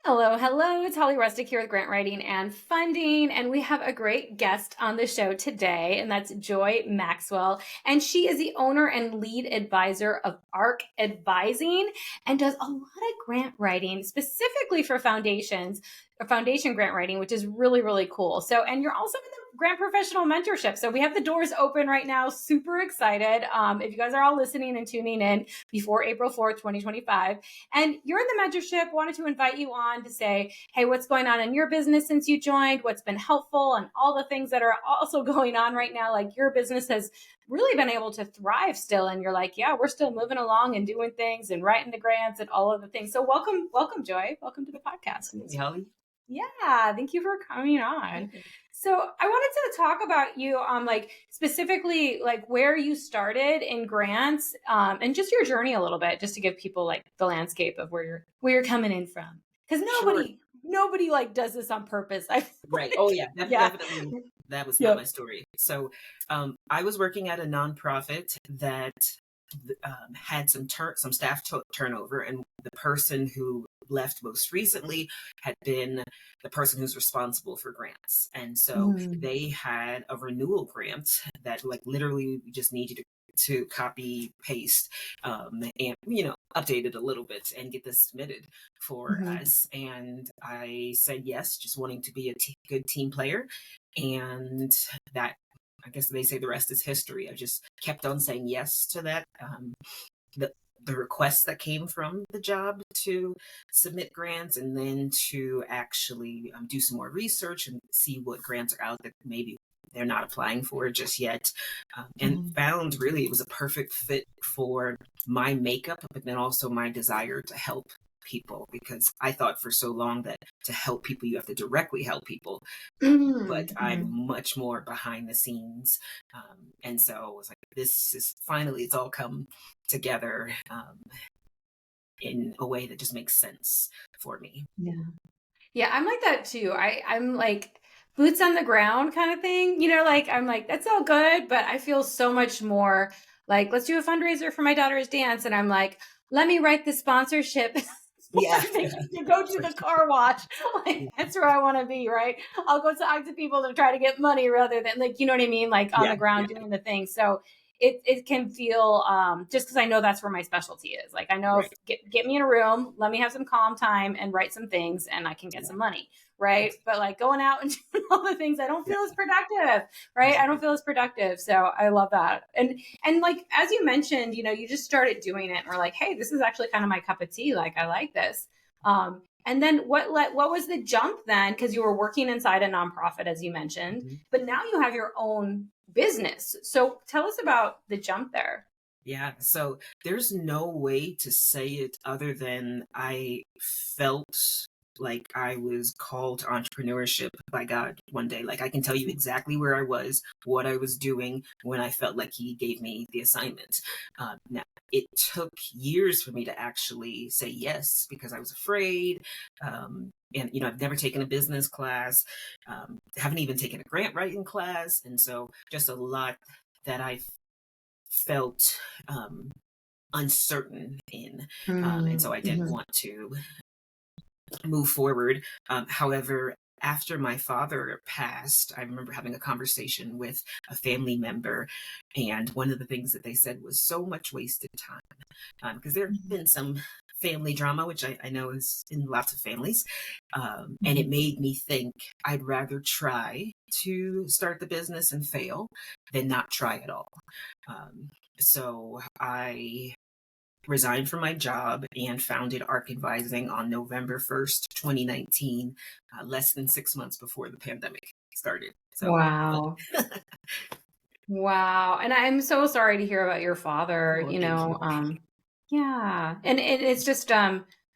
Hello, hello. It's Holly Rustick here with Grant Writing and Funding. And we have a great guest on the show today, and that's Joy Maxwell. And she is the owner and lead advisor of ARK Advising and does a lot of grant writing specifically for foundations, or foundation grant writing, which is really, really cool. So, and you're also in the grant professional mentorship. So we have the doors open right now. Super excited. If you guys are all listening and tuning in before April 4th, 2025, and you're in the mentorship, wanted to invite you on to say, hey, what's going on in your business since you joined? What's been helpful? And all the things that are also going on right now. Like your business has really been able to thrive still. And you're like, yeah, we're still moving along and doing things and writing the grants and all of the things. So welcome, Joy. Welcome to the podcast. Hey, Holly. Yeah, thank you for coming on. So I wanted to talk about you, like specifically like where you started in grants, and just your journey a little bit, just to give people like the landscape of where you're coming in from. Because nobody like does this on purpose. Right. Oh yeah, Yeah. definitely. That was Yep. not my story. So, I was working at a nonprofit that had some staff turnover, and the person who left most recently had been the person who's responsible for grants, and so they had a renewal grant that like literally we just need you to copy paste and update it a little bit and get this submitted for us. And I said yes, just wanting to be a good team player, and that, I guess they say the rest is history. I just kept on saying yes to that. The requests that came from the job to submit grants, and then to actually do some more research and see what grants are out that maybe they're not applying for just yet, and found really it was a perfect fit for my makeup, but then also my desire to help people, because I thought for so long that to help people you have to directly help people, but I'm much more behind the scenes, and so I was like, this is finally, it's all come together in a way that just makes sense for me. Yeah, I'm like that too. I'm like boots on the ground kind of thing. Like I'm like, that's all good, but I feel so much more like, let's do a fundraiser for my daughter's dance. And I'm like, let me write the sponsorship. Yeah. To go to the car wash. Like that's where I want to be, right? I'll go talk to people to try to get money rather than like, you know what I mean? Like on the ground doing the thing. So it can feel just because I know that's where my specialty is. Like I know, Right. Get me in a room, let me have some calm time and write some things, and I can get some money, right? But like going out and doing all the things, I don't feel as productive, right? I don't feel as productive. So I love that. And like as you mentioned, you just started doing it, and we're like, hey, this is actually kind of my cup of tea. Like I like this. And then what was the jump then? Because you were working inside a nonprofit, as you mentioned, but now you have your own business. So tell us about the jump there. Yeah, so there's no way to say it other than I felt like I was called to entrepreneurship by God one day. Like I can tell you exactly where I was, what I was doing when I felt like He gave me the assignment. Now, it took years for me to actually say yes because I was afraid. And I've never taken a business class, haven't even taken a grant writing class, and so just a lot that I felt uncertain in, and so I didn't want to move forward. However, after my father passed, I remember having a conversation with a family member, and one of the things that they said was so much wasted time, because there have been some family drama, which I know is in lots of families, and it made me think I'd rather try to start the business and fail than not try at all. So I resigned from my job and founded ARK Advising on November 1st, 2019, less than 6 months before the pandemic started. So, Wow. Wow. And I'm so sorry to hear about your father, well, thank you. Yeah. And it's just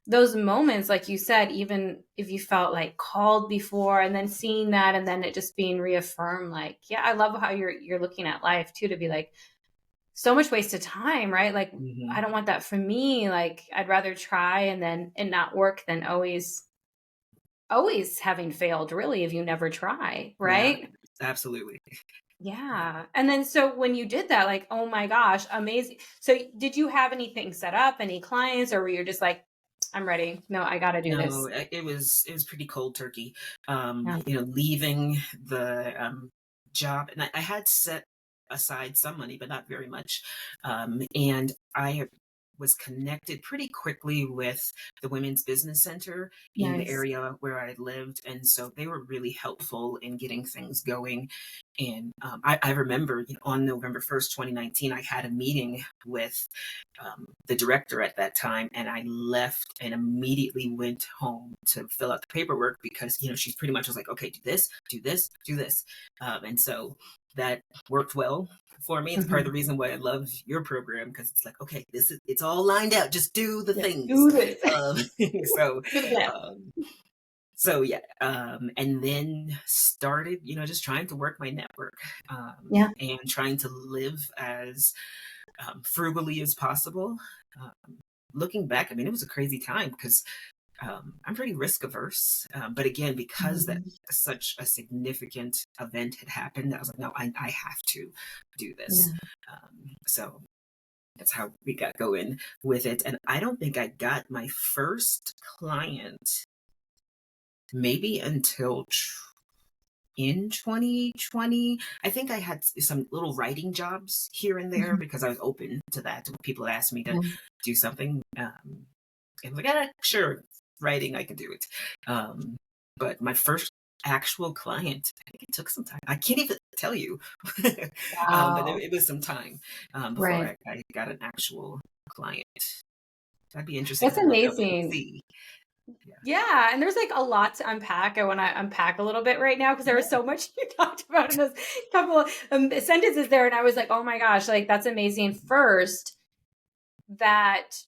those moments, like you said, even if you felt like called before and then seeing that and then it just being reaffirmed, like, yeah, I love how you're looking at life too, to be like, so much wasted time, right? Like, I don't want that for me. Like, I'd rather try and not work than always having failed, really, if you never try, Yeah, right? absolutely. Yeah. And then, so when you did that, like, oh my gosh, amazing. So did you have anything set up, any clients, or were you just like, I'm ready. No, I got to do No, this. it was pretty cold turkey. Yeah. Leaving the job, and I had set aside some money, but not very much. And I was connected pretty quickly with the Women's Business Center in the Nice. area where I lived, and so they were really helpful in getting things going. And I remember, on November 1st, 2019, I had a meeting with the director at that time, and I left and immediately went home to fill out the paperwork because she pretty much was like, okay, do this, do this, do this, and so that worked well for me. It's part of the Mhm. reason why I love your program, because it's like, okay, it's all lined out, just do the Yeah. things. Do this. um, so Do the plan. um, so yeah, and then started, just trying to work my network, Yeah. and trying to live as frugally as possible. Um, Looking back, I mean, it was a crazy time because I'm pretty risk averse. But again, because that Mhm. such a significant event had happened, I was like, no, I have to do this. Yeah. So that's how we got going with it. And I don't think I got my first client maybe until in 2020. I think I had some little writing jobs here and there Mhm. because I was open to that. People asked me to Yeah. do something. And I'm like, sure, writing, I can do it. Um, but my first actual client, I think it took some time. I can't even tell you. But Wow. it was some time before Right. I got an actual client. That'd be interesting That's to look up and amazing. see. Yeah. Yeah, and there's like a lot to unpack. I want to unpack a little bit right now because there was Yeah. so much you talked about in those couple sentences there, and I was like, "Oh my gosh, like that's amazing." First, that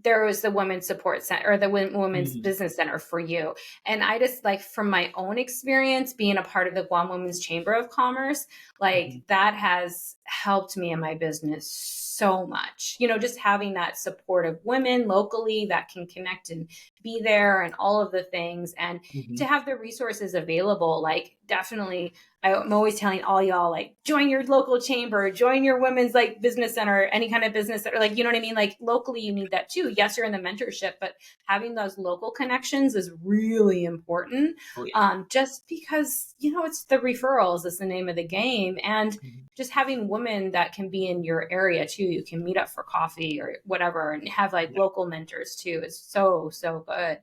there was the women's support center or the women's Mhm. business center for you. And I just like from my own experience being a part of the Guam Women's Chamber of Commerce, like Mhm. that has helped me in my business so much. Just having that support of women locally that can connect and be there and all of the things and to Mhm. have the resources available, like definitely I'm always telling all y'all, like, join your local chamber, join your women's like business center, any kind of business center, like, you know what I mean? Like, locally, you need that too. Yes, you're in the mentorship, but having those local connections is really important. Oh yeah. Just because, it's the referrals is the name of the game. And Mhm. just having women that can be in your area too. You can meet up for coffee or whatever and have like Yeah. local mentors too is so, so good.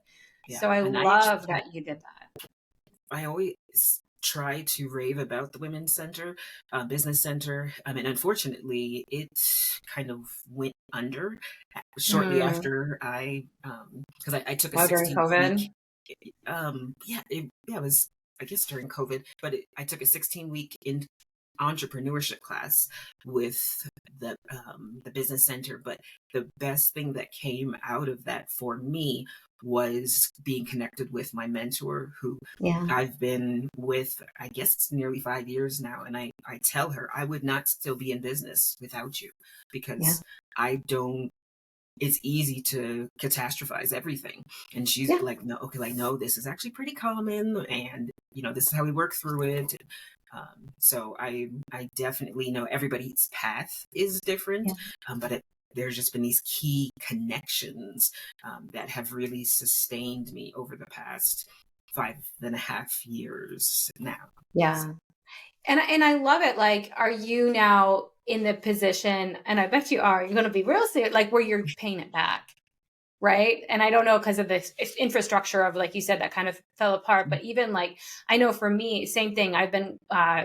Yeah. So I And I actually love that you did that. I always try to rave about the Women's Center, Business Center. And unfortunately, it kind of went under shortly Mm. after because I took a Oh, during 16-week, COVID. it was, I guess, during COVID, but I took a 16-week in entrepreneurship class with the business center. But the best thing that came out of that for me was being connected with my mentor, who Yeah. I've been with, I guess it's nearly 5 years now. And I tell her I would not still be in business without you, Yeah. because I don't, it's easy to catastrophize everything. And she's Yeah. like, no, okay, like, no, this is actually pretty common. And, this is how we work through it. So I definitely know everybody's path is different, Yeah. but there's just been these key connections that have really sustained me over the past 5.5 years now. Yeah. And I love it. Like, are you now in the position, and I bet you are, you're going to be real soon, like where you're paying it back? Right. And I don't know because of the infrastructure of, like you said, that kind of fell apart. But even like, I know for me, same thing. I've been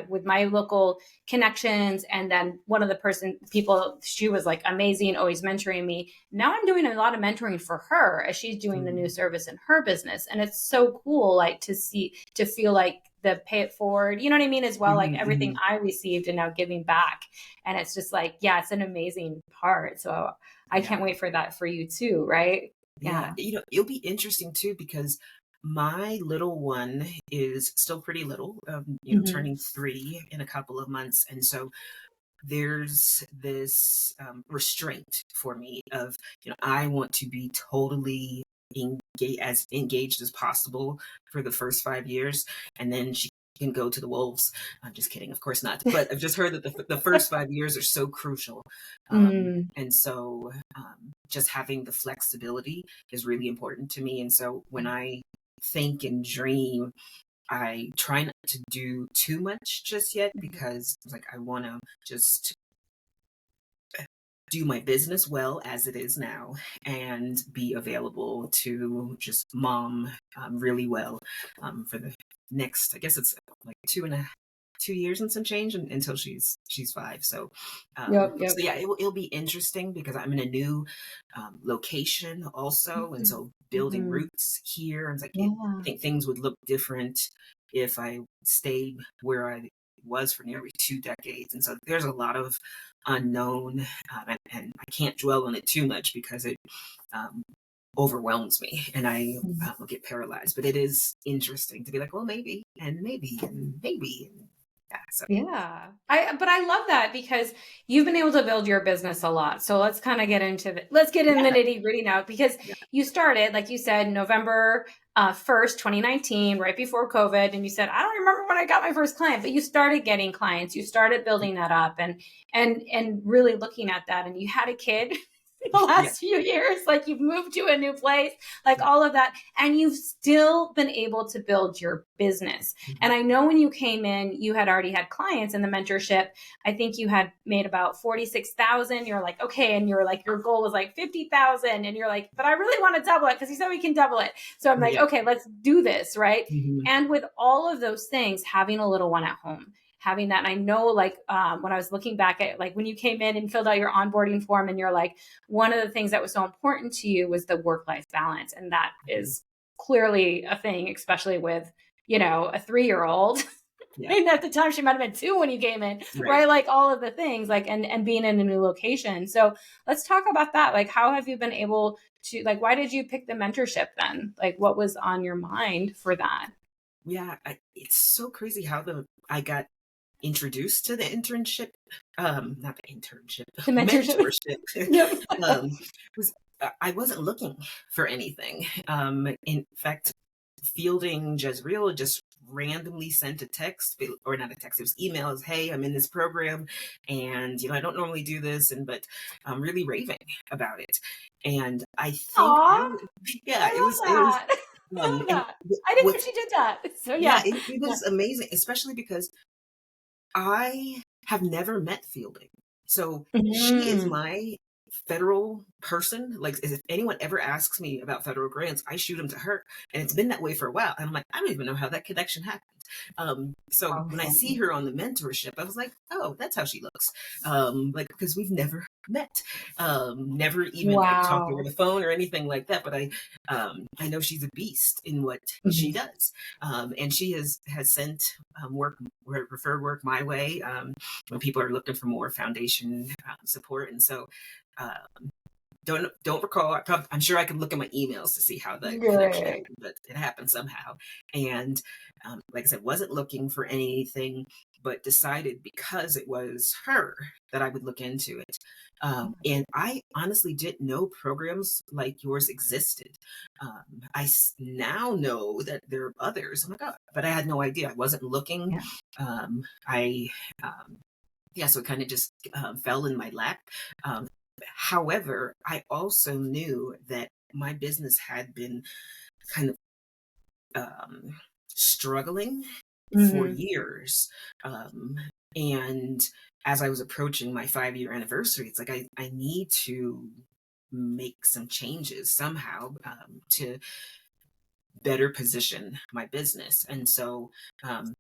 with my local connections. And then one of the people, she was like amazing, always mentoring me. Now I'm doing a lot of mentoring for her as she's doing the new Mm-hmm. service in her business. And it's so cool, like to feel like the pay it forward, you know what I mean? As well, like everything Hmm. I received and now giving back. And it's just like, yeah, it's an amazing part. So I Yeah. can't wait for that for you too, right? Yeah, Yeah. it'll be interesting too, because my little one is still pretty little, Mhm. turning 3 in a couple of months. And so there's this restraint for me of, I want to be totally as engaged as possible for the first 5 years, and then she can go to the wolves. I'm just kidding, of course not. But I've just heard that the first 5 years are so crucial. Mm. And so just having the flexibility is really important to me. And so when I think and dream, I try not to do too much just yet, because like I want to just do my business well as it is now and be available to just mom really well for the next, I guess it's like 2 years and some change, until she's 5. So Yep, so yep. yeah, it'll be interesting because I'm in a new location also, and so building Mhm. roots here, and it's like I Yeah. think things would look different if I stayed where I was for nearly 2 decades. And so there's a lot of unknown, and I can't dwell on it too much because it um, overwhelms me, and I get paralyzed. But it is interesting to be like, well, maybe, and maybe, and maybe. And yeah, so Yeah. But I love that because you've been able to build your business a lot. So let's get in the yeah, nitty-gritty now, because yeah, you started, like you said, November 1st, 2019, right before COVID. And you said, I don't remember when I got my first client, but you started getting clients, you started building that up, and really looking at that. And you had a kid the yeah, last few years, like you've moved to a new place, like yeah. all of that. And you've still been able to build your business. Mhm. And I know when you came in, you had already had clients in the mentorship. I think you had made about 46,000. You're like, okay. And you're like, your goal was like 50,000. And you're like, but I really want to double it because he said we can double it. So I'm like, Yeah. okay, let's do this. Right. Mhm. And with all of those things, having a little one at home, having that. And I know, like, when I was looking back at, like, when you came in and filled out your onboarding form, and you're like, one of the things that was so important to you was the work-life balance. And that Mhm. is clearly a thing, especially with, a 3-year-old. Yeah. And at the time she might have been 2 when you came in, Right. right? Like all of the things, like, and being in a new location. So let's talk about that. Like, how have you been able to, like, why did you pick the mentorship then? Like, what was on your mind for that? Yeah. It's so crazy how I got introduced to the internship, not the internship, The mentorship. mentorship. Yep. Was I wasn't looking for anything. In fact, fielding Jezreel just randomly sent a text, or not a text, it was emails. Hey, I'm in this program, and I don't normally do this, but I'm really raving about it. And I think Aw, yeah, I it was love that. I love and that. I didn't know what's she did that. So yeah, yeah. it Yeah. was amazing, especially because I have never met Fielding. So she is Mhm. my federal person. Like, if anyone ever asks me about federal grants, I shoot them to her. And it's been that way for a while. And I'm like, I don't even know how that connection happened. So How when I see funny. her on the mentorship, I was like, oh, that's how she looks. Like, because we've never met, never even like talked over Wow. the phone or anything like that. But I know she's a beast in what she Mhm. does. And she has sent work, referred work my way, when people are looking for more foundation support. And so don't recall. I'm sure I could look at my emails to see how the connection Great. happened, but it happened somehow. And like I said, wasn't looking for anything, but decided because it was her that I would look into it. And I honestly didn't know programs like yours existed. Now know that there are others. Oh my God, but I had no idea. I wasn't looking. Yeah. I Yeah, so it kind of just fell in my lap. Um, However, I also knew that my business had been kind of struggling for Mhm. years. Um, and as I was approaching my 5-year anniversary, it's like I need to make some changes somehow, to better position my business. And so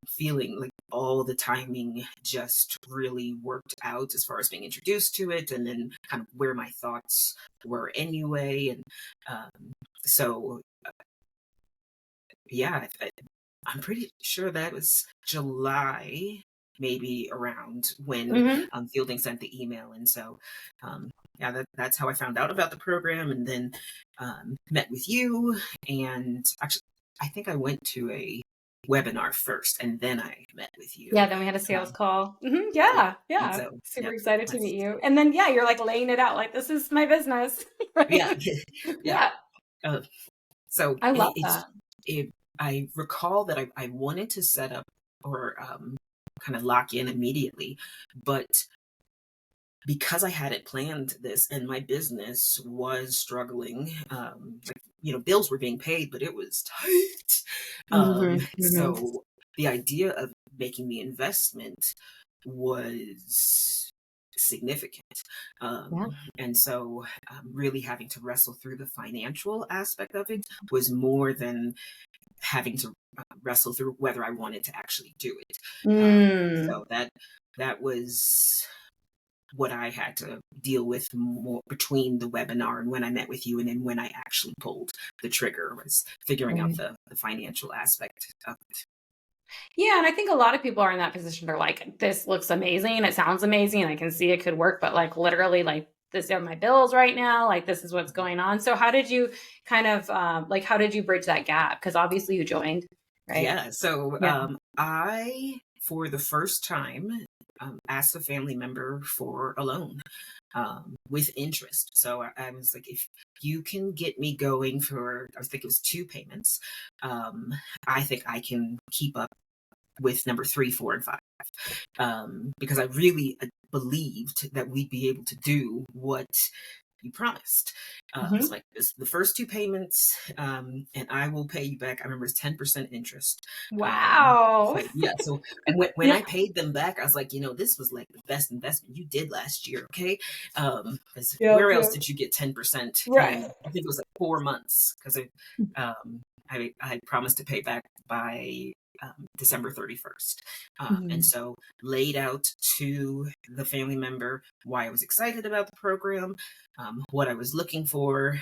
feeling like all the timing just really worked out as far as being introduced to it, and then kind of where my thoughts were anyway. And so, yeah, I'm pretty sure that was July, maybe around when Mhm. Fielding sent the email. And so, yeah, that's how I found out about the program, and then met with you. And actually, I think I went to a webinar first, and then I met with you. Yeah, then we had a sales Um, call. yeah, Yeah, and yeah. so, Super yep, excited to that's meet you. And then, yeah, you're like laying it out like, this is my business, yeah, right? yeah. Yeah, Uh, so I love it's that. it. I recall that I wanted to set up, or kind of lock in immediately, but because I hadn't planned this and my business was struggling, bills were being paid, but it was tight. Mhm, mhm. So the idea of making the investment was significant. Yeah. And so really having to wrestle through the financial aspect of it was more than having to wrestle through whether I wanted to actually do it. Mm. So that was what I had to deal with more between the webinar and when I met with you, and then when I actually pulled the trigger was figuring out Right. the financial aspect of it. Yeah, and I think a lot of people are in that position. They're like, "This looks amazing. It sounds amazing. I can see it could work, but like literally, like this are my bills right now. Like this is what's going on." So how did you kind of like how did you bridge that gap? Because obviously you joined, right? Yeah. So Yeah. I, for the first time, asked a family member for a loan with interest. So I was like, if you can get me going for, I think it was 2 payments, I think I can keep up with number 3, 4, and 5. Because I really believed that we'd be able to do what you promised. Mhm. So like this, the first 2 payments, and I will pay you back. I remember it's 10% interest. Wow. So yeah, so and when Yeah. I paid them back, I was like, this was like the best investment you did last year. Okay, 'cause Yep. where else Yep. did you get 10% Right. in? I think it was like 4 months because I promised to pay back by December 31st. And Mhm. so laid out to the family member why I was excited about the program, what I was looking for,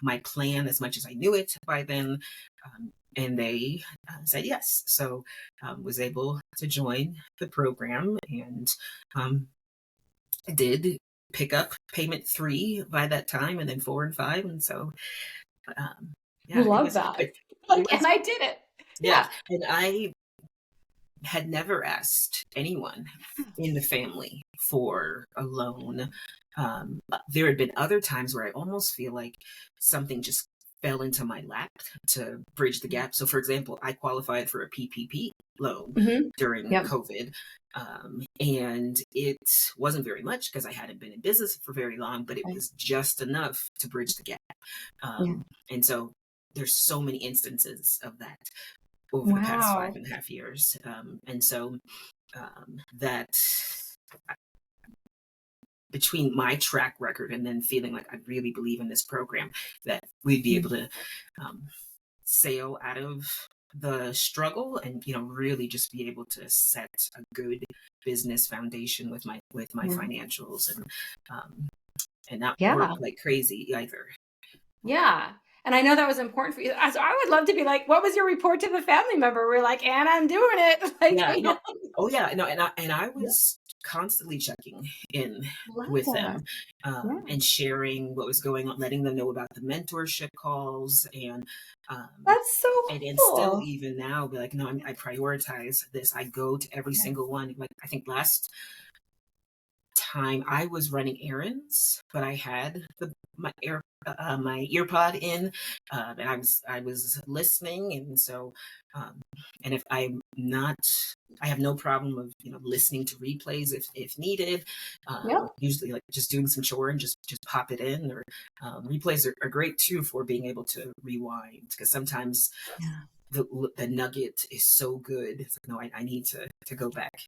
my plan as much as I knew it by then. And they said yes. So was able to join the program and um, I did pick up payment 3 by that time and then 4 and 5. And so, um, yeah, Love that. it Like, and was, I did it. yeah. Yeah. And I had never asked anyone in the family for a loan. There had been other times where I almost feel like something just fell into my lap to bridge the gap. So, for example, I qualified for a PPP loan Mhm. during Yep. COVID, and it wasn't very much because I hadn't been in business for very long, but it Right. was just enough to bridge the gap. Yeah. And so there's so many instances of that over the past five Wow. and a half years. And so that between my track record and then feeling like I really believe in this program, that we'd be able Mhm. to um, sail out of the struggle and really just be able to set a good business foundation with my Yeah. financials um, and not work Yeah. like crazy either. Yeah. And I know that was important for you. So I would love to be like, what was your report to the family member? We're like, and I'm doing it. Like, Yeah, no. Oh, yeah, no, and I Yeah. was constantly checking in Love with that. them, Yeah. and sharing what was going on, letting them know about the mentorship calls, um, That's so and still cool. even now, be like, no, I prioritize this. I go to every Yeah. single one. Like I think last time I was running errands, but I had my earpod in, and I was listening, and so and if I'm not, I have no problem of listening to replays if needed. Yep. Usually like just doing some chore and just pop it in, or replays are great too for being able to rewind because sometimes Yeah. the nugget is so good. It's like, no, I need to go back.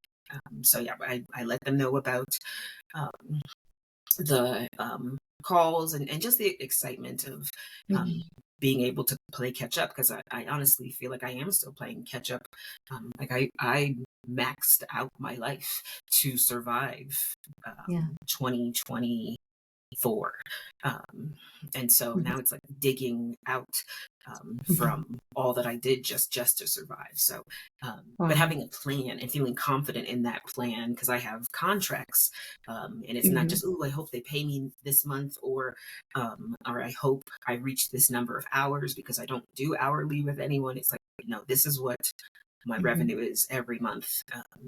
So yeah, I let them know about um, the calls and just the excitement of um, Mhm. being able to play catch up because I honestly feel like I am still playing catch up. Like I maxed out my life to survive Yeah. 2020 for. Um, and so Mhm. now it's like digging out Mhm. from all that I did just to survive. So, but Wow. having a plan and feeling confident in that plan because I have contracts, and it's not Mhm. just oh I hope they pay me this month or I hope I reach this number of hours because I don't do hourly with anyone. It's like no, this is what my Mhm. revenue is every month,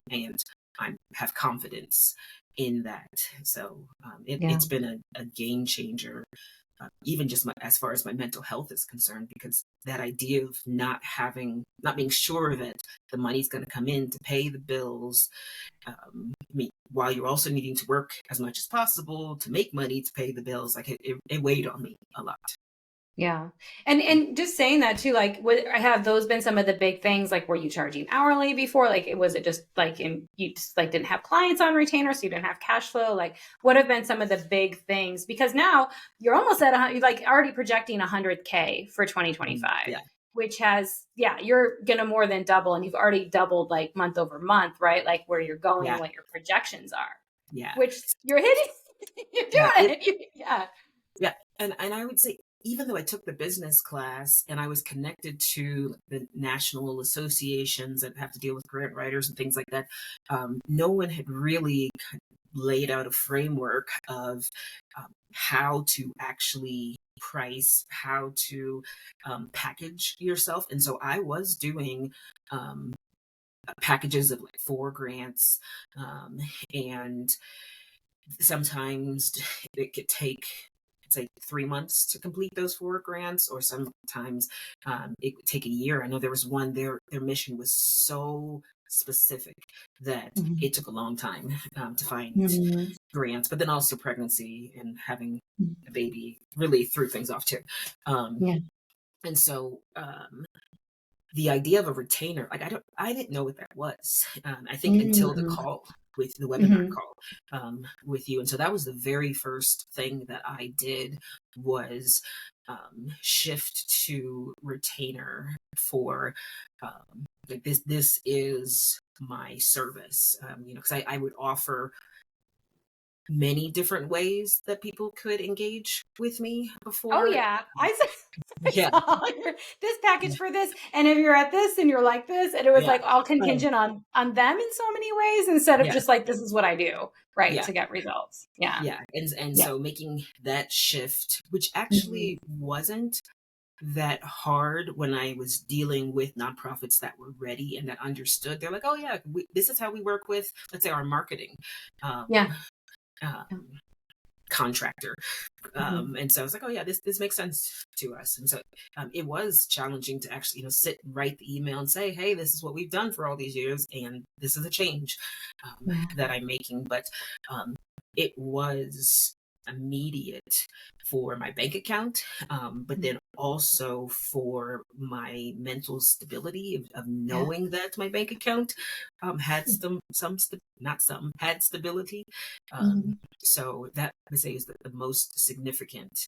and I have confidence in that. So Yeah. it's been a game changer even just as far as my mental health is concerned, because that idea of not being sure that the money's going to come in to pay the bills, while you're also needing to work as much as possible to make money to pay the bills, like it weighed on me a lot. Yeah. And just saying that too, like, have those been some of the big things? Like, were you charging hourly before? Like, was it just like, you just like didn't have clients on retainer, so you didn't have cash flow? Like, what have been some of the big things? Because now you're almost at like already projecting 100K for 2025, Yeah. which has, you're going to more than double. And you've already doubled like month over month, right? Like where you're going and what your projections are, Yeah. which you're hitting, you're doing it. Yeah. Yeah. And I would say, even though I took the business class and I was connected to the national associations that have to deal with grant writers and things like that, no one had really laid out a framework of how to actually price, how to package yourself. And so I was doing packages of like 4 grants, and sometimes it could take, say, 3 months to complete those 4 grants, or sometimes it would take a year. I know there was one, their mission was so specific that it took a long time to find grants, but then also pregnancy and having a baby really threw things off too. And so the idea of a retainer, like I didn't know what that was. I think until the call with the webinar call with you. And so that was the very first thing that I did, was shift to retainer for like this is my service, because I would offer many different ways that people could engage with me before. Oh yeah, I Yeah. saw this package for this, and if you're at this and you're like this, and it was like all contingent on them in so many ways, instead of just like, this is what I do, right, to get results. And so making that shift, which actually wasn't that hard when I was dealing with nonprofits that were ready and that understood. They're like, oh yeah, this is how we work with, let's say, our marketing contractor. And so I was like, oh yeah, this makes sense to us. And so it was challenging to actually, sit and write the email and say, hey, this is what we've done for all these years, and this is a change that I'm making. But it was immediate for my bank account, but then also for my mental stability of knowing that my bank account had had stability. So that, I would say, is the most significant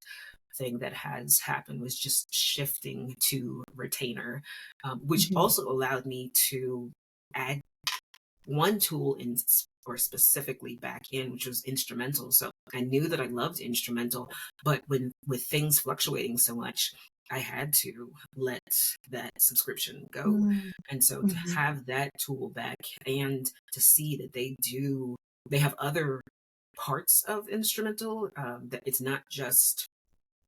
thing that has happened, was just shifting to retainer, which also allowed me to add one tool in, or specifically back in, which was instrumental. So I knew that I loved instrumental, but with things fluctuating so much, I had to let that subscription go. And so to have that tool back, and to see that they have other parts of instrumental, that it's not just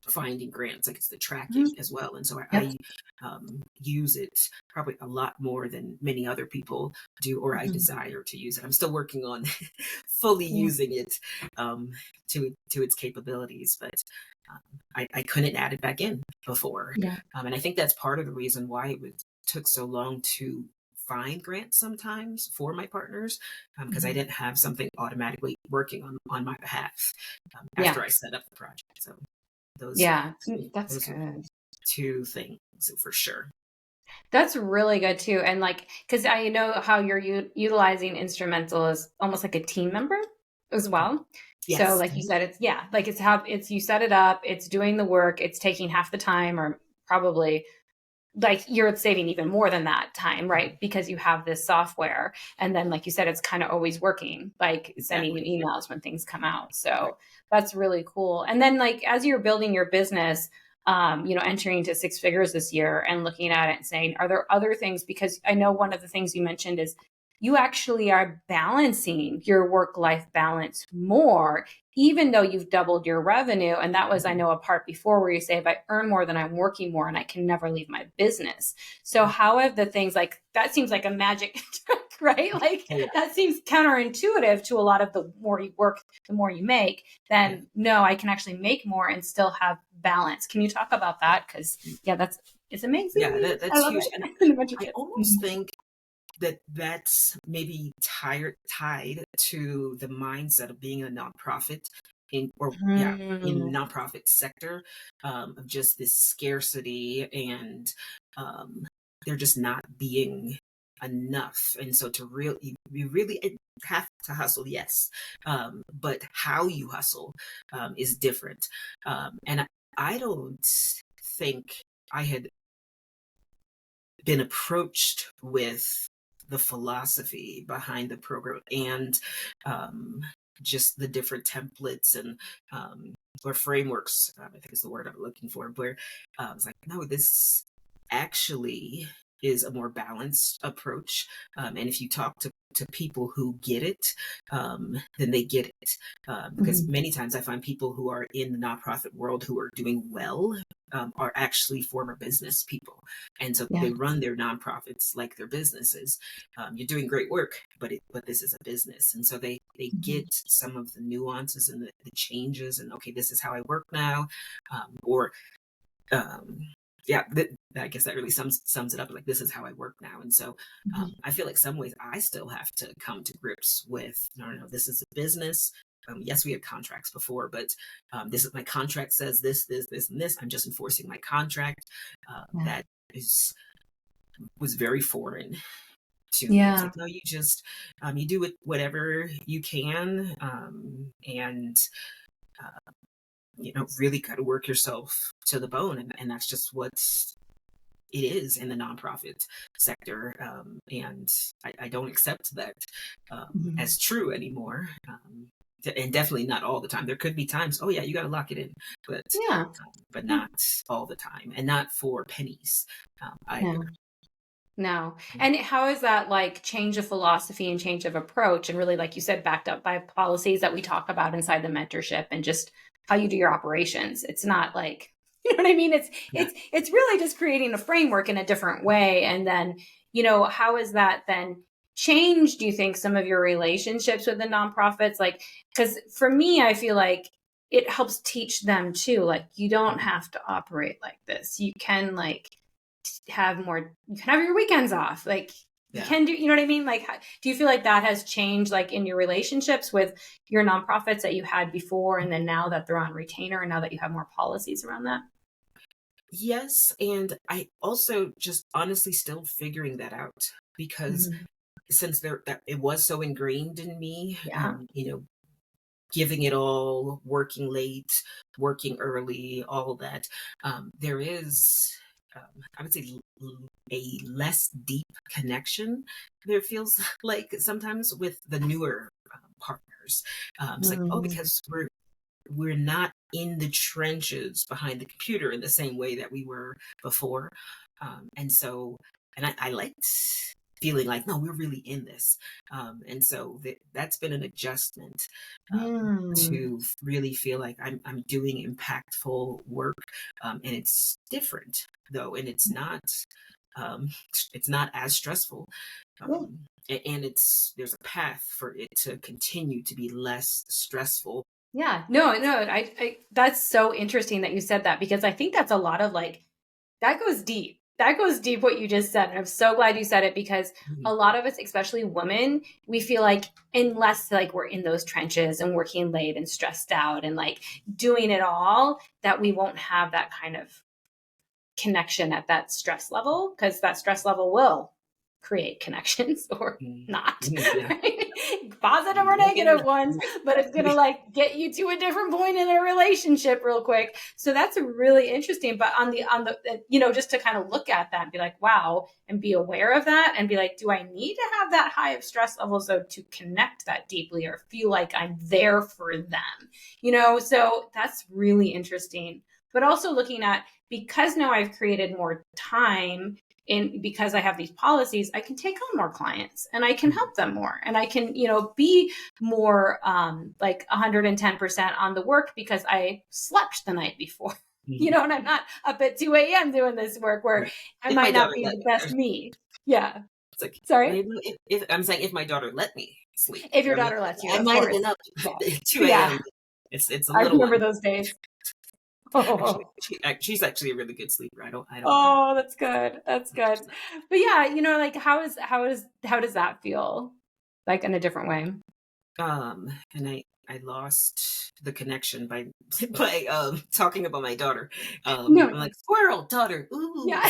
finding grants, like it's the tracking as well. And so I use it probably a lot more than many other people do, or I desire to use it. I'm still working on fully using it to its capabilities, but I couldn't add it back in before. And I think that's part of the reason why it took so long to find grants sometimes for my partners, because I didn't have something automatically working on my behalf after I set up the project. So that's those good. 2 things for sure. That's really good too. And like, because I know how you're utilizing instrumental as almost like a team member as well. Yes. So like you said, it's you set it up, it's doing the work, it's taking half the time, or probably like you're saving even more than that time, right? Because you have this software. And then, like you said, it's kind of always working, like sending you emails when things come out. So that's really cool. And then, like, as you're building your business, entering into 6 figures this year and looking at it and saying, are there other things? Because I know one of the things you mentioned is you actually are balancing your work-life balance more, even though you've doubled your revenue. And that was, I know, a part before where you say, if I earn more, then I'm working more and I can never leave my business. So how have the things like that, seems like a magic trick, right? Like Yeah. that seems counterintuitive to a lot of the more you work, the more you make. Yeah. Then no, I can actually make more and still have balance. Can you talk about that? Because yeah, it's amazing to Yeah, me. I that's love huge. And it. In the I mentorship. almost think that that's maybe tied to the mindset of being a nonprofit in Mm, nonprofit sector, of just this scarcity and um, there just not being enough. And so to really, you really have to hustle, yes, but how you hustle is different. And I don't think I had been approached with the philosophy behind the program and um, just the different templates and or frameworks, I think is the word I'm looking for, where I was like, no, this actually is a more balanced approach. And if you talk to people who get it, then they get it. Because mhm. many times I find people who are in the nonprofit world who are doing well are actually former business people. And so Yeah. they run their nonprofits like their businesses. You're doing great work, but this is a business, and so they Mhm. get some of the nuances and the changes. And okay, this is how I work now, or um, yeah, I guess that really sums it up. Like this is how I work now, and so Mhm. I feel like some ways I still have to come to grips with no, this is a business. Yes, we had contracts before, but this is my contract says this, and this. I'm just enforcing my contract. Yeah. That is was very foreign to me. It's Yeah. like, no, you just you do it whatever you can, and really got to work yourself to the bone, and that's just what it is in the nonprofit sector. And I don't accept that Mhm. as true anymore. And definitely not all the time. There could be times, oh yeah, you got to lock it in, but Yeah. Yeah. not all the time, and not for pennies either. No. No. And how is that like change of philosophy and change of approach and really like you said backed up by policies that we talk about inside the mentorship and just how you do your operations. It's not like you know what I mean? Yeah. It's really just creating a framework in a different way and then, how is that then change do you think some of your relationships with the nonprofits like cuz for me I feel like it helps teach them too like you don't Mhm. have to operate like this. You can like have more you can have your weekends off like you Yeah. can do you know what I mean like do you feel like that has changed like in your relationships with your nonprofits that you had before and then now that they're on retainer and now that you have more policies around that. Yes, and I also just honestly still figuring that out because Mhm. since that it was so ingrained in me, Yeah. giving it all, working late, working early, all that, there is, I would say, a less deep connection. There feels like sometimes with the newer partners, it's like, oh, Mhm. because we're not in the trenches behind the computer in the same way that we were before. And so, and I liked feeling like, no, we're really in this. And so that's been an adjustment Mm. to really feel like I'm doing impactful work. And it's different though, and um, it's not as stressful. Yeah. And there's a path for it to continue to be less stressful. Yeah. No, I that's so interesting that you said that because I think that's a lot of like that goes deep. That goes deep what you just said. And I'm so glad you said it because Mhm. a lot of us, especially women, we feel like unless like we're in those trenches and working late and stressed out and like doing it all, that we won't have that kind of connection at that stress level because that stress level will create connections or Mhm. not Mhm. Yeah. right? Positive or Yeah. negative ones but it's gonna like get you to a different point in a relationship real quick so that's really interesting but on the just to kind of look at that and be like wow and be aware of that and be like do I need to have that high of stress level so to connect that deeply or feel like I'm there for them so that's really interesting but also looking at because now I've created more time in because I have these policies, I can take on more clients and I can Mhm. help them more and I can, be more like 110% on the work because I slept the night before. Mhm. And I'm not up at 2 a.m. doing this work where Right. I If my might not daughter be let the me. best me. Yeah. It's like, Sorry? if I'm saying if my daughter let me sleep, If your I mean, daughter lets you, I of might have course. been up Yeah. at 2 Yeah. a.m. It's a I little remember one. those days. Actually, Oh, she's actually a really good sleeper. I don't mind. oh, that's good. That's good. But yeah, like how does that feel? Like in a different way? And I lost the connection by by talking about my daughter. No. I'm like, squirrel daughter. Ooh. Yeah.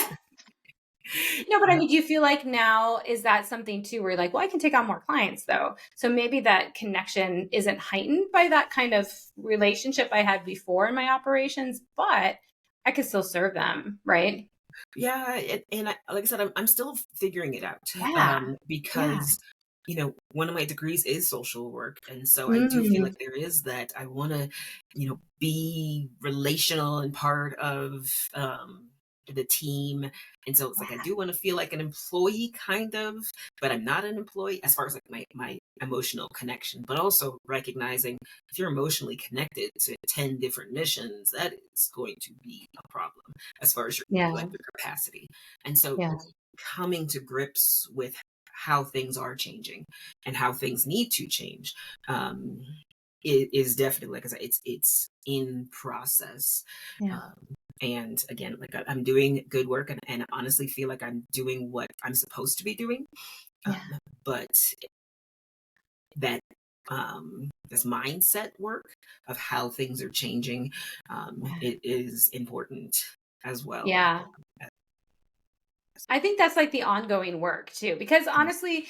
No, but I Uh, mean, do you feel like now is that something too where you're like, well, I can take on more clients though. So maybe that connection isn't heightened by that kind of relationship I had before in my operations, but I could still serve them, right? yeah, and like I said, I'm still figuring it out. Yeah. Yeah. Because one of my degrees is social work, and so I do feel Mm, like there is that I want to, be relational and part of the team, and so it's like I yeah. do want to feel like an employee, kind of, but I'm not an employee as far as like my emotional connection, but also recognizing if you're emotionally connected to 10 different missions, that is going to be a problem as far as Yeah. your capacity. And so Yeah. coming to grips with how things are changing and how things need to change, um, is definitely, like I said, it's in process. Yeah. Um, and again, like I'm doing good work, and honestly feel like I'm doing what I'm supposed to be doing. Yeah. But that this mindset work of how things are changing, it is important as well. Yeah. I think that's like the ongoing work too, because honestly,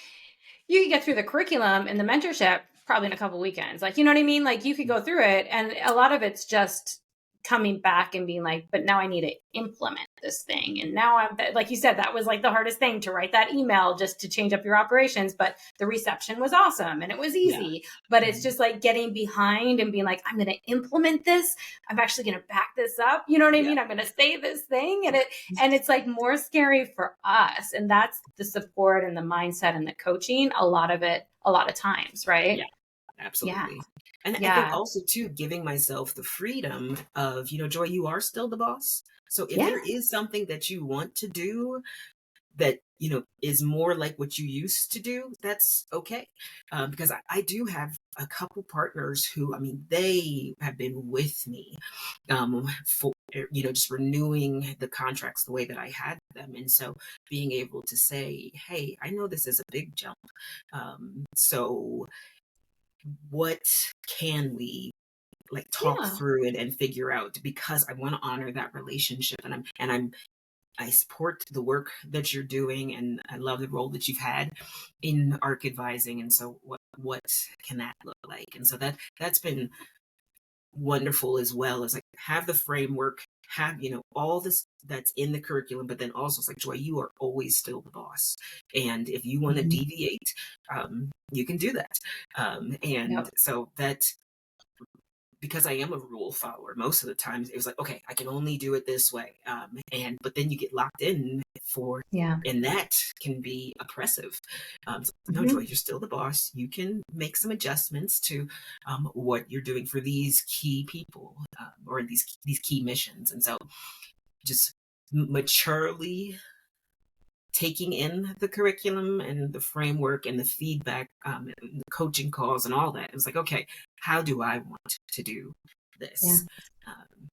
you can get through the curriculum and the mentorship probably in a couple weekends. Like, you know what I mean? Like you could go through it and a lot of it's just coming back and being like, but now I need to implement this thing. And now like you said, that was like the hardest thing to write that email just to change up your operations. But the reception was awesome and it was Yeah. easy. But it's Mhm. just like getting behind and being like, I'm going to implement this. I'm actually going to back this up. You know what I Yeah. mean? I'm going to say this thing. And it's like more scary for us. And that's the support and the mindset and the coaching, a lot of times, Yeah. right? Yeah. Absolutely. And I think Yeah. also too, giving myself the freedom of, Joy, you are still the boss. So if Yeah. there is something that you want to do that, is more like what you used to do, that's okay. Because I do have a couple partners who, I mean, they have been with me for, just renewing the contracts the way that I had them. And so being able to say, hey, I know this is a big jump. So what can we like talk Yeah. through it and figure out, because I want to honor that relationship, I support the work that you're doing, and I love the role that you've had in ARK Advising. And so what can that look like? And so that's been wonderful, as well as like have the framework, have all this that's in the curriculum, but then also it's like, Joy, you are always still the boss, and if you want to Mhm. deviate, you can do that. And Yep. so that, because I am a rule follower, most of the times it was like, okay, I can only do it this way. But then you get locked in Yeah. and that can be oppressive. So, no, Joy, Mhm. you're still the boss. You can make some adjustments to what you're doing for these key people, or these key missions. And so just maturely taking in the curriculum and the framework and the feedback, and the coaching calls and all that. It was like, okay, how do I want to do Yeah. this? Um,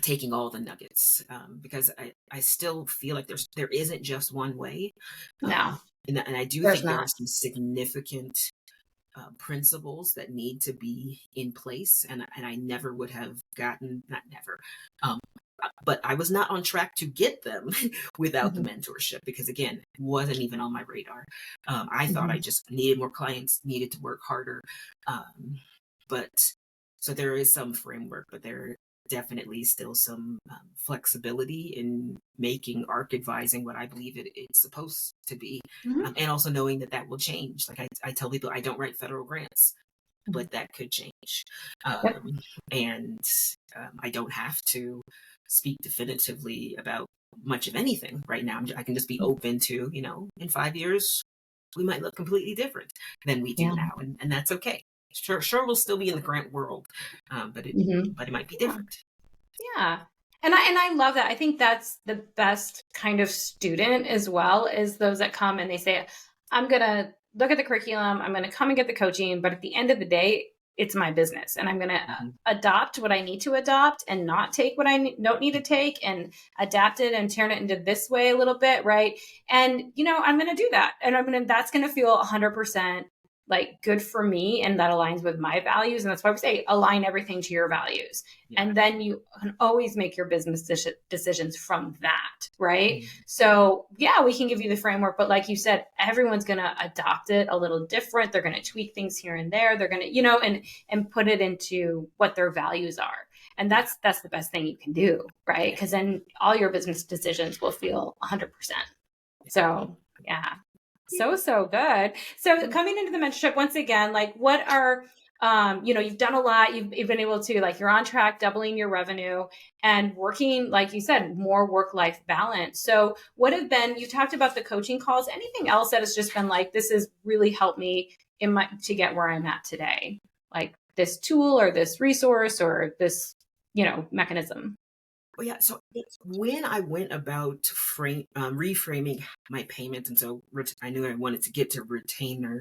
Taking all the nuggets, because I still feel like there isn't just one way. No, And I do there's think there are not. some significant principles that need to be in place, and I never would have gotten, not never, um, but I was not on track to get them without the Mhm. mentorship, because again, it wasn't even on my radar. I thought I Mhm. just needed more clients, needed to work harder, but so there is some framework, but there definitely still some flexibility in making ARK Advising what I believe it's supposed to be, Mhm. and also knowing that that will change. Like I tell people, I don't write federal grants, Mhm. but that could change. Yep. And I don't have to speak definitively about much of anything right now. I can just be open to, in 5 years, we might look completely different than we do Yeah. now. And that's okay. Sure, we'll still be in the grant world, but Mhm. it might be Yeah. different. Yeah. And I love that. I think that's the best kind of student as well, is those that come and they say, I'm going to look at the curriculum, I'm going to come and get the coaching, but at the end of the day, it's my business and I'm going to Mhm. adopt what I need to adopt and not take what I don't need to take and adapt it and turn it into this way a little bit. Right. And, I'm going to do that. And that's going to feel 100% like good for me. And that aligns with my values. And that's why we say align everything to your values. Yeah. And then you can always make your business decisions from that. Right. Mhm. So yeah, we can give you the framework, but like you said, everyone's going to adopt it a little different. They're going to tweak things here and there. They're going to, and put it into what their values are. And that's the best thing you can do, right? Because then all your business decisions will feel 100%. So yeah, so good. So coming into the mentorship once again, like what are you've done a lot. You've been able to, like, you're on track, doubling your revenue and working, like you said, more work-life balance. So what have been, you talked about the coaching calls, anything else that has just been like, this has really helped me to get where I'm at today? Like this tool or this resource or this, mechanism. Well, yeah. So when I went about reframing my payments, and so I knew I wanted to get to retainer,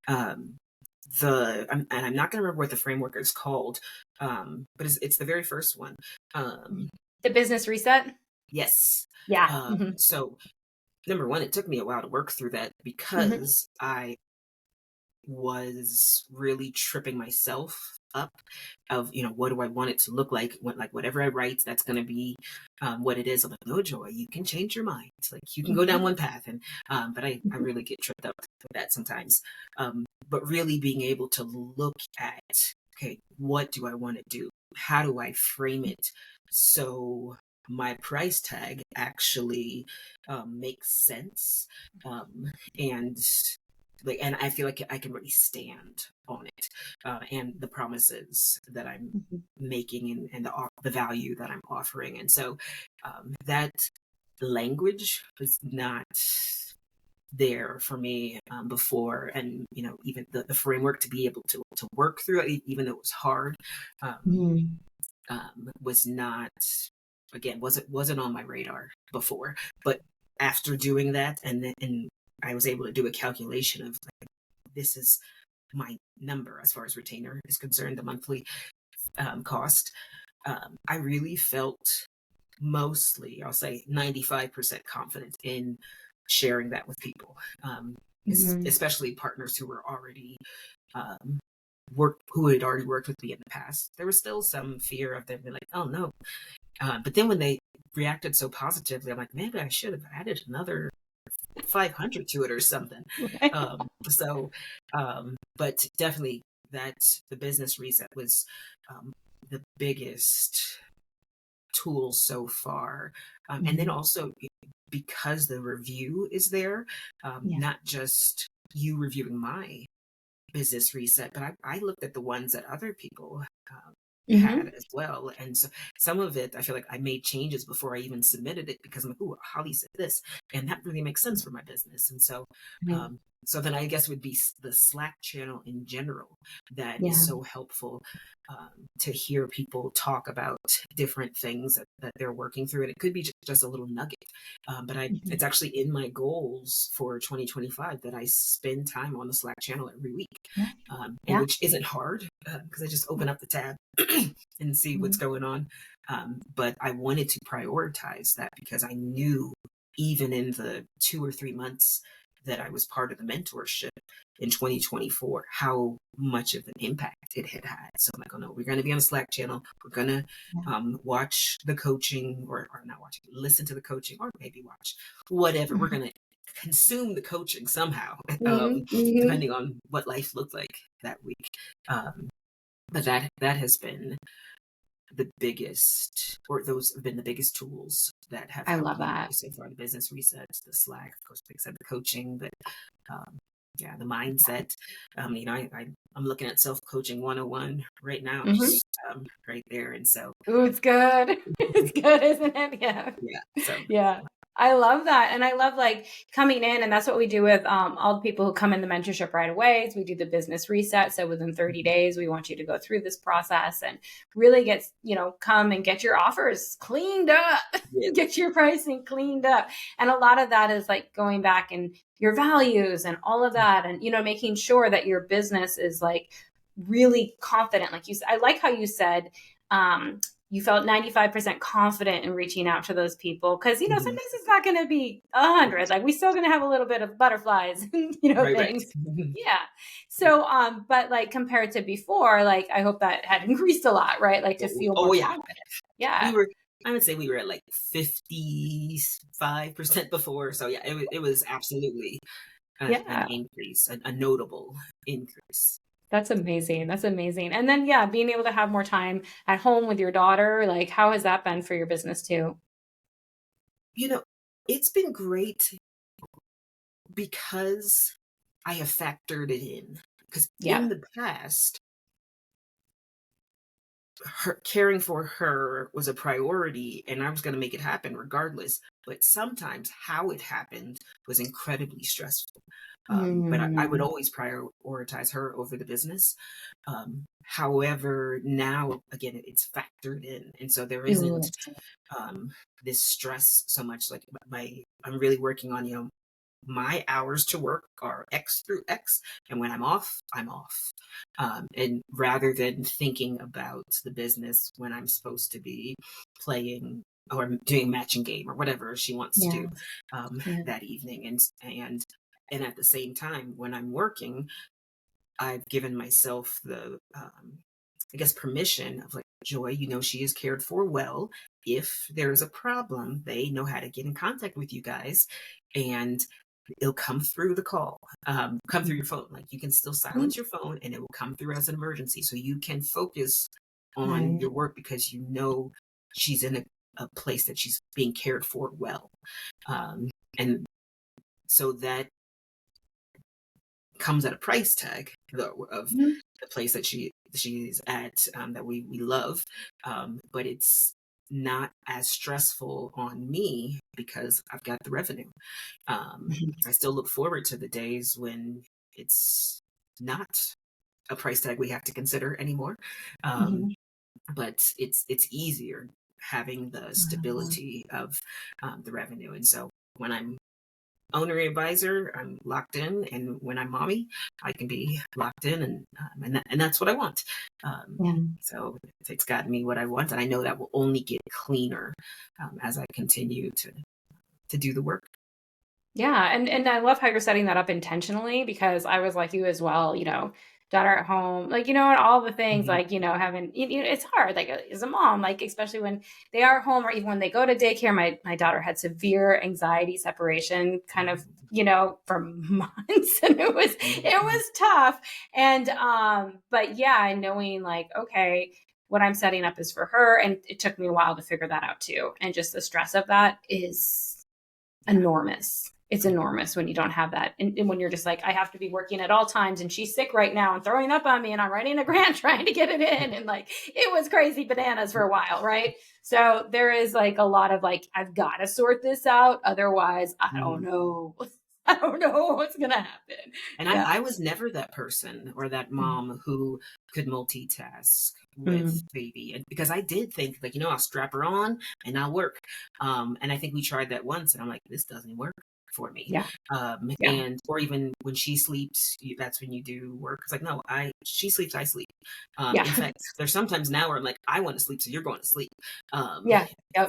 um, and I'm not going to remember what the framework is called, but it's the very first one. The business reset. Yes. Yeah. Mm-hmm. So number one, it took me a while to work through that Mm-hmm. because I was really tripping myself up of, what do I want it to look like, whatever I write, that's going to be what it is. I'm like, no, Joy, you can change your mind. It's like you can go down one path, and but I really get tripped up with that sometimes. But really being able to look at, okay, what do I want to do, how do I frame it so my price tag actually makes sense, and and I feel like I can really stand on it, and the promises that I'm Mm-hmm. making, and the value that I'm offering. And so that language was not there for me before. And even the framework to be able to work through it, even though it was hard, um, Mm-hmm. was not, again, wasn't on my radar before. But after doing that, and I was able to do a calculation of, like, this is my number as far as retainer is concerned, the monthly cost. I really felt, mostly, I'll say 95% confident in sharing that with people, Mm-hmm. especially partners who were already um, who had already worked with me in the past. There was still some fear of them being like, oh no. But then when they reacted so positively, I'm like, maybe I should have added another 500 to it or something. So, but definitely that the business reset was the biggest tool so far. And then Mm-hmm. also, because the review is there, Yeah. not just you reviewing my business reset, but I looked at the ones that other people Mm-hmm. had as well. And so some of it, I feel like I made changes before I even submitted it, because I'm like, oh, Holly said this, and that really makes sense for my business. And so, Right. so then I guess would be the Slack channel in general that is Yeah. so helpful, to hear people talk about different things that they're working through. And it could be just a little nugget. But Mm-hmm. it's actually in my goals for 2025 that I spend time on the Slack channel every week, Yeah. and Yeah. which isn't hard, because I just open up the tab and see what's Mm-hmm. going on. But I wanted to prioritize that because I knew, even in the 2 or 3 months that I was part of the mentorship in 2024, how much of an impact it had had. So I'm like, oh no, we're going to be on the Slack channel. We're going to Yeah. watch the coaching, or not watch, listen to the coaching, or maybe watch whatever. We're going to consume the coaching somehow, Mm-hmm. Mm-hmm. depending on what life looked like that week. But that has been the biggest, or those have been the biggest tools that have I helped love me that. so far. The business resets, the Slack, of course, like I said, the coaching, but yeah, the mindset. I'm looking at self-coaching 101 right now, Mm-hmm. just right there. And so, Ooh, it's good. It's good, isn't it? Yeah. yeah, so Yeah. I love that. And I love like coming in, and that's what we do with all the people who come in the mentorship right away. Is we do the business reset. So within 30 days, we want you to go through this process and really get, come and get your offers cleaned up, Yeah. get your pricing cleaned up. And a lot of that is like going back and your values and all of that. And, making sure that your business is like really confident. Like you said, I like how you said, you felt 95% confident in reaching out to those people. Cause, sometimes it's not going to be 100, like we still going to have a little bit of butterflies, Right, things. right. Yeah. So, but like compared to before, like, I hope that had increased a lot, right? Like to feel more Yeah. confident. Yeah. I would say we were at like 55% before. So yeah, it was absolutely an increase, a notable increase. That's amazing. That's amazing. And then, yeah, being able to have more time at home with your daughter, like how has that been for your business too? It's been great because I have factored it in. Because Yeah. in the past, caring for her was a priority and I was going to make it happen regardless. But sometimes how it happened was incredibly stressful. But I would always prioritize her over the business. However, now again, it's factored in. And so there isn't this stress so much. Like I'm really working on, my hours to work are X through X, and when I'm off, I'm off. And rather than thinking about the business when I'm supposed to be playing or doing matching game or whatever she wants to do that evening, and at the same time when I'm working, I've given myself the I guess permission of like, Joy, she is cared for well. If there's a problem, they know how to get in contact with you guys, and it'll come through the call, come through your phone. Like you can still silence your phone and it will come through as an emergency. So you can focus on your work because she's in a place that she's being cared for well. And so that comes at a price tag of the place that she's at, that we love. But it's not as stressful on me because I've got the revenue. I still look forward to the days when it's not a price tag we have to consider anymore. But it's easier having the stability of the revenue. And so when I'm owner advisor, I'm locked in, and when I'm mommy, I can be locked in, and that's what I want. So it's gotten me what I want, and I know that will only get cleaner as I continue to do the work. Yeah. And I love how you're setting that up intentionally, because I was like you as well, daughter at home, like, and all the things like, having, it's hard, like as a mom, like, especially when they are home or even when they go to daycare. My daughter had severe anxiety separation kind of, for months, and it was tough. And, but yeah, knowing like, okay, what I'm setting up is for her. And it took me a while to figure that out too. And just the stress of that is enormous. It's enormous when you don't have that. And when you're just like, I have to be working at all times, and she's sick right now and throwing up on me, and I'm writing a grant trying to get it in. And like, it was crazy bananas for a while. Right. So there is like a lot of like, I've got to sort this out. Otherwise, I don't know. I don't know what's going to happen. And I was never that person or that mom who could multitask with baby. And because I did think like, I'll strap her on and I'll work. And I think we tried that once, and I'm like, this doesn't work for me. And or even when she sleeps, that's when you do work. It's like, no, she sleeps, I sleep. In fact, there's sometimes now where I'm like, I want to sleep, so you're going to sleep.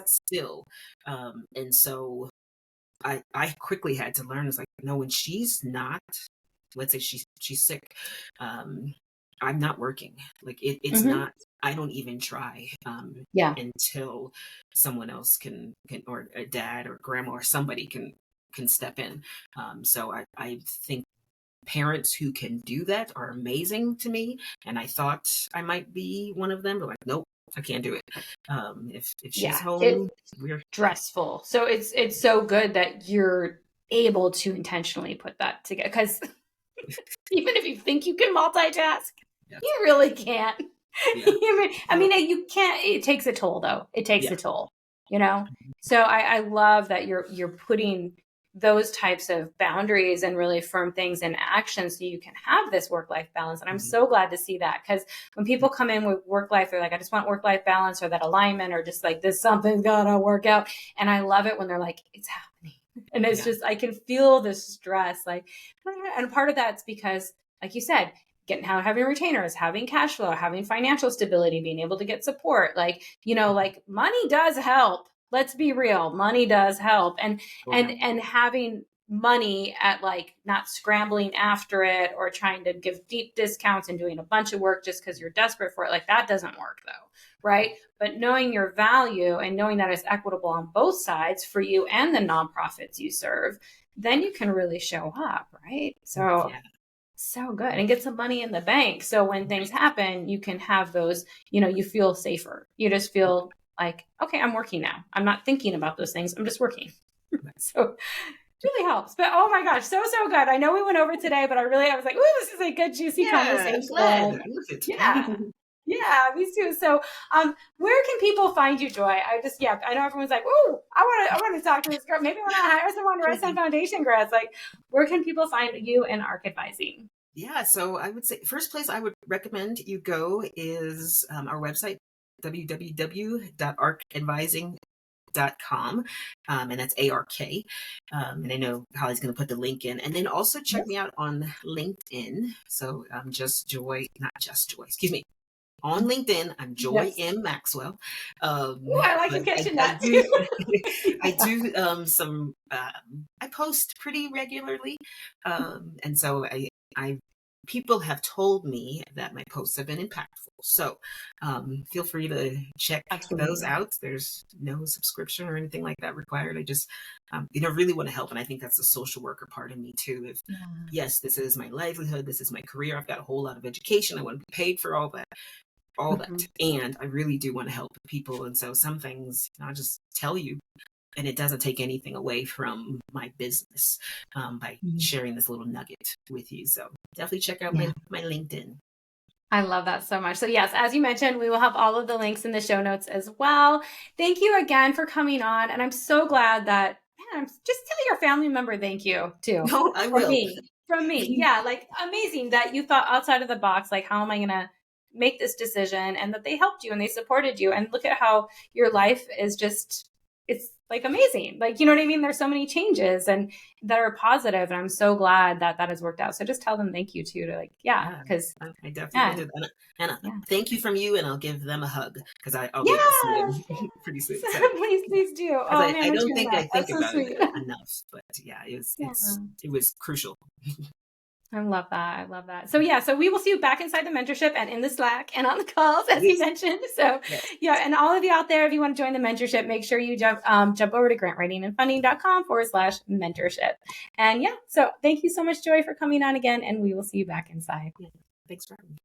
Still. And so I quickly had to learn, it's like, no, when she's not, let's say she's sick, I'm not working. Like it's not, I don't even try until someone else can, or a dad or grandma or somebody can step in. So I think parents who can do that are amazing to me. And I thought I might be one of them, but like, nope, I can't do it. If she's home, we're stressful. So it's so good that you're able to intentionally put that together, because even if you think you can multitask, you really can't. I mean, you can't. It takes a toll, though. It takes a toll. So I love that you're putting those types of boundaries and really firm things in action so you can have this work-life balance. And I'm so glad to see that, because when people come in with work-life, they're like, I just want work-life balance or that alignment, or just like this, something's gotta work out. And I love it when they're like, it's happening. And it's just, I can feel the stress. Like, and part of that's because, like you said, having retainers, having cash flow, having financial stability, being able to get support. Like, like money does help. Let's be real. Money does help. And having money at like not scrambling after it or trying to give deep discounts and doing a bunch of work just because you're desperate for it. Like that doesn't work though. Right. But knowing your value and knowing that it's equitable on both sides for you and the nonprofits you serve, then you can really show up. Right. So good. And get some money in the bank. So when things happen, you can have those, you feel safer. You just feel like, okay, I'm working now. I'm not thinking about those things. I'm just working. So it really helps. But oh my gosh, so good. I know we went over today, but I was like, oh, this is a good, juicy conversation. Yeah, me too. So where can people find you, Joy? I know everyone's like, oh, I want to talk to this girl. Maybe I want to hire someone to write some foundation grads. Like, where can people find you in ARK Advising? Yeah, so I would say first place I would recommend you go is our website, www.arkadvising.com, and that's ARK. And I know Holly's going to put the link in. And then also check me out on LinkedIn. So excuse me. On LinkedIn, I'm Joy M. Maxwell. I like to catch that too. I do I post pretty regularly. And so people have told me that my posts have been impactful. So feel free to check those out. There's no subscription or anything like that required. I just, really want to help. And I think that's the social worker part of me too. Yes, this is my livelihood. This is my career. I've got a whole lot of education. I want to be paid for all that. And I really do want to help people. And so some things I'll just tell you, and it doesn't take anything away from my business by sharing this little nugget with you. So definitely check out my LinkedIn. I love that so much. So yes, as you mentioned, we will have all of the links in the show notes as well. Thank you again for coming on. And I'm so glad that, just tell your family member thank you too. No, I will. From me. Yeah, like amazing that you thought outside of the box. Like, how am I going to make this decision? And that they helped you and they supported you. And look at how your life is just, it's like amazing. Like, you know what I mean? There's so many changes and that are positive, and I'm so glad that has worked out. So just tell them thank you too, to like, because I definitely did. And thank you from you, and I'll give them a hug because I'll be pretty soon. So. Please do. Oh, man, I don't think I think about it enough, but it was crucial. I love that. So so we will see you back inside the mentorship and in the Slack and on the calls, as you mentioned. So and all of you out there, if you want to join the mentorship, make sure you jump over to grantwritingandfunding.com/mentorship. And so thank you so much, Joy, for coming on again, and we will see you back inside. Thanks for having me.